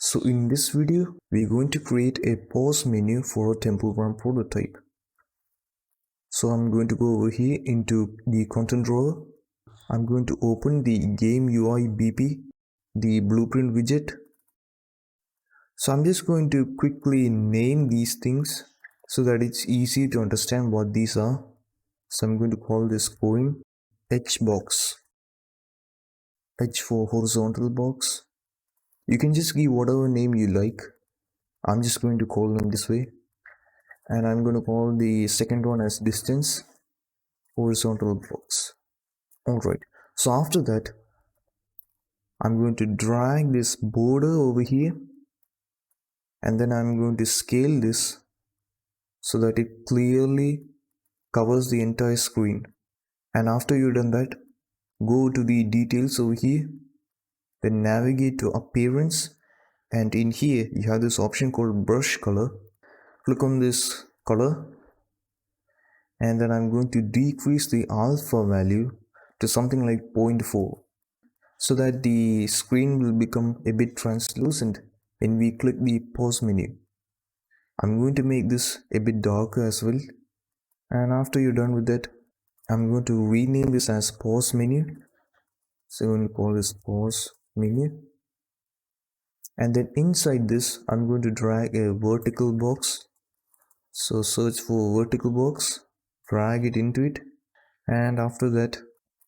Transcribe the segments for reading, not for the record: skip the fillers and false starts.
So in this video, we're going to create a pause menu for a Temple Run prototype. So I'm going to go over here into the content drawer. I'm going to open the game UI BP, the blueprint widget. So I'm just going to quickly name these things so that it's easy to understand what these are. So I'm going to call this coin H box, H for horizontal box. You can just give whatever name you like. I'm just going to call them this way. And I'm going to call the second one as distance horizontal box. Alright, so after that I'm going to drag this border over here, and then I'm going to scale this so that it clearly covers the entire screen. And after you've done that, go to the details over here, then navigate to appearance, and in here you have this option called brush color. Click on this color, and then I'm going to decrease the alpha value to something like 0.4 so that the screen will become a bit translucent when we click the pause menu. I'm going to make this a bit darker as well, and after you're done with that, I'm going to rename this as pause menu. So I'm going to call this pause menu, and then inside this I'm going to drag a vertical box. So search for vertical box, drag it into it, and after that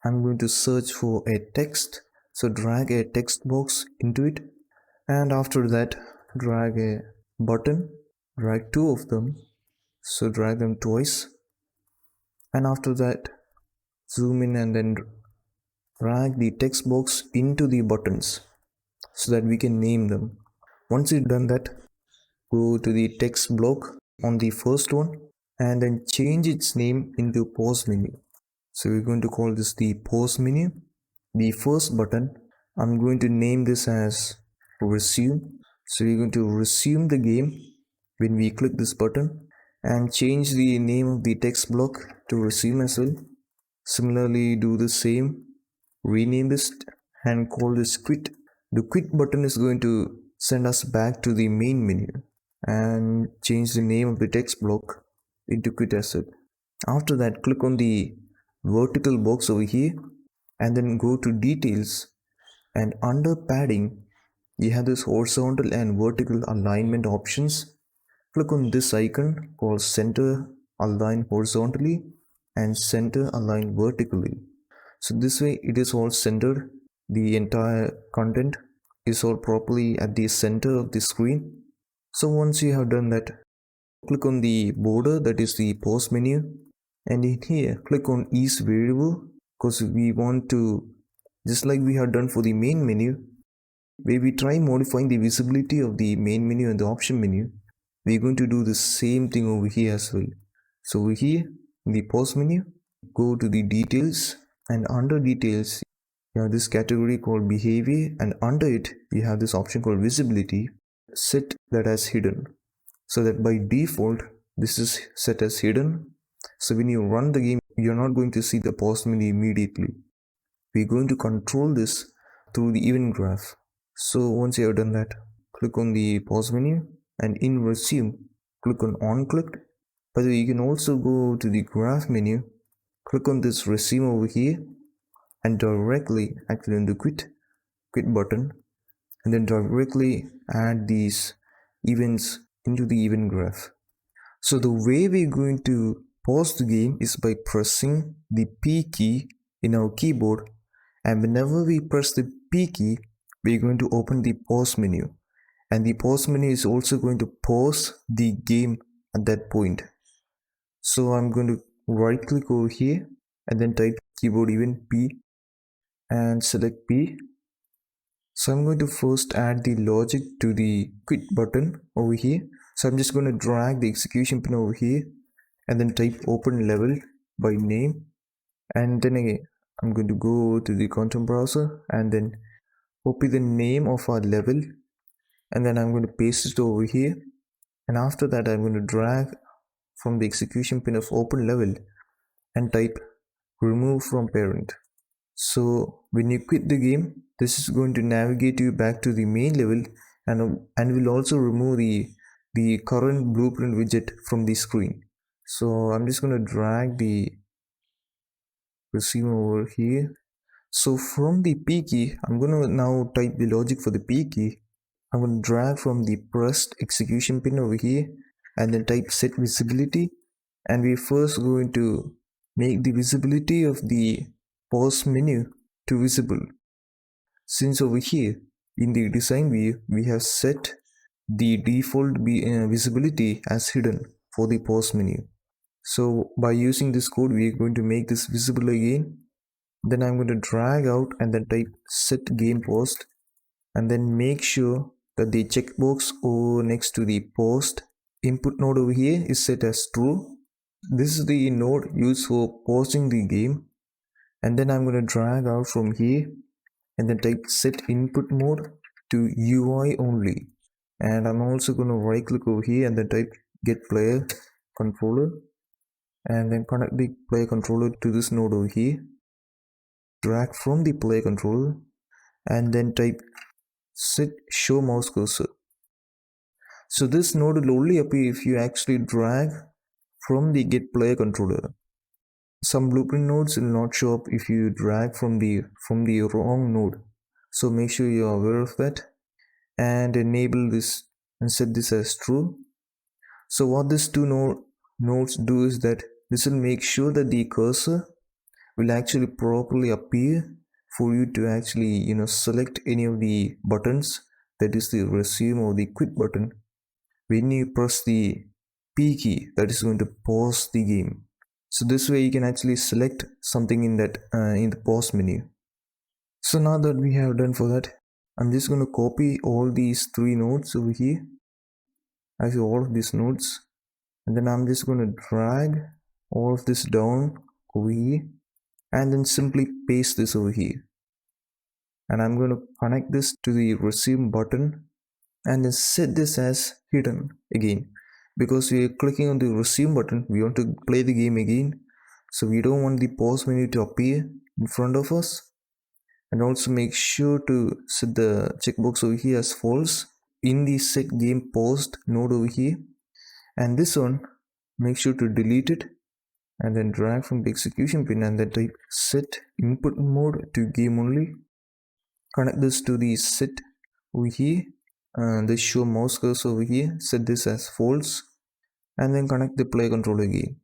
I'm going to search for a text. So drag a text box into it, and after that drag a button, drag two of them, so drag them twice, and after that zoom in and then drag the text box into the buttons so that we can name them. Once you've done that, go to the text block on the first one and then change its name into pause menu. So we're going to call this the pause menu. The first button, I'm going to name this as resume. So we're going to resume the game when we click this button, and change the name of the text block to resume as well. Similarly, do the same, rename this and call this quit. The quit button is going to send us back to the main menu, and change the name of the text block into quit as well. After that, click on the vertical box over here and then go to details, and under padding you have this horizontal and vertical alignment options. Click on this icon called center align horizontally and center align vertically. So this way it is all centered. The entire content is all properly at the center of the screen. So once you have done that, click on the border, that is the pause menu, and in here click on ease variable, because we want to, just like we have done for the main menu where we try modifying the visibility of the main menu and the option menu, we're going to do the same thing over here as well. So over here in the pause menu, go to the details, and under details you have this category called behavior, and under it you have this option called visibility. Set that as hidden, so that by default this is set as hidden. So when you run the game, you're not going to see the pause menu immediately. We're going to control this through the event graph. So once you have done that, click on the pause menu, and in resume click on clicked. By the way, you can also go to the graph menu, click on this resume over here, and directly activate the quit button, and then directly add these events into the event graph. So the way we're going to pause the game is by pressing the P key in our keyboard, and whenever we press the P key, we're going to open the pause menu, and the pause menu is also going to pause the game at that point. So I'm going to right click over here and then type keyboard event P and select P. So I'm going to first add the logic to the quit button over here. So I'm just going to drag the execution pin over here and then type open level by name, and then again I'm going to go to the content browser and then copy the name of our level, and then I'm going to paste it over here, and after that I'm going to drag from the execution pin of open level and type remove from parent. So when you quit the game, this is going to navigate you back to the main level and we'll also remove the current blueprint widget from the screen. So I'm just going to drag the resume over here. So from the P key, I'm going to now type the logic for the P key. I'm going to drag from the pressed execution pin over here and then type set visibility, and we're first going to make the visibility of the pause menu to visible, since over here in the design view we have set the default visibility as hidden for the pause menu. So by using this code we are going to make this visible again. Then I'm going to drag out and then type set game paused, and then make sure that the checkbox over next to the paused input node over here is set as true. This is the node used for pausing the game. And then I'm going to drag out from here and then type set input mode to UI only. And I'm also going to right click over here and then type get player controller, and then connect the player controller to this node over here. Drag from the player controller and then type set show mouse cursor. So this node will only appear if you actually drag from the get player controller. Some blueprint nodes will not show up if you drag from the wrong node. So make sure you are aware of that and enable this and set this as true. So what these two nodes do is that this will make sure that the cursor will actually properly appear for you to actually select any of the buttons, that is the resume or the quit button, when you press the P key, that is going to pause the game. So this way you can actually select something in that in the pause menu. So now that we have done for that, I'm just going to copy all these three nodes over here. I see all of these nodes, and then I'm just going to drag all of this down over here and then simply paste this over here. And I'm going to connect this to the resume button and then set this as hidden again, because we are clicking on the resume button, we want to play the game again, so we don't want the pause menu to appear in front of us. And also make sure to set the checkbox over here as false in the set game paused node over here, and this one make sure to delete it and then drag from the execution pin and then type set input mode to game only. Connect this to the set over here and this show mouse cursor over here, set this as false, and then connect the play controller again.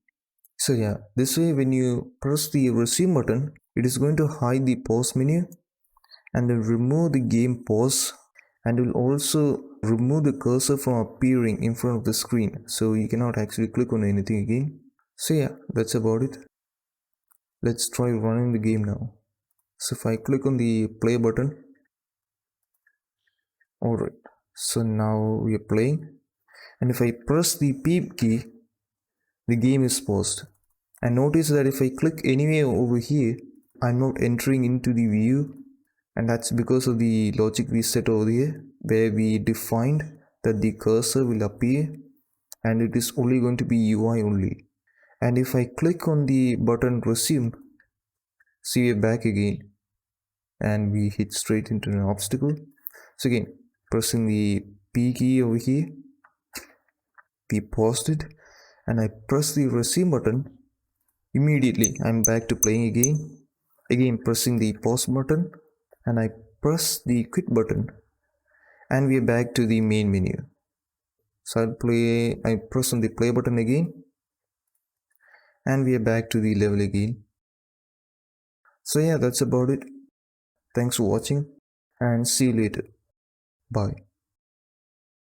So yeah, this way when you press the resume button, it is going to hide the pause menu and then remove the game pause, and will also remove the cursor from appearing in front of the screen, so you cannot actually click on anything again. So yeah, that's about it. Let's try running the game now. So if I click on the play button, alright, so now we are playing, and if I press the P key, the game is paused. And notice that if I click anywhere over here, I'm not entering into the view, and that's because of the logic we set over here, where we defined that the cursor will appear and it is only going to be UI only. And if I click on the button resume, see we're back again and we hit straight into an obstacle. So again, pressing the P key over here, we paused it, and I press the resume button, immediately I'm back to playing again pressing the pause button, and I press the quit button, and we are back to the main menu. So I press on the play button again, and we are back to the level again. So yeah, that's about it. Thanks for watching and see you later. Bye.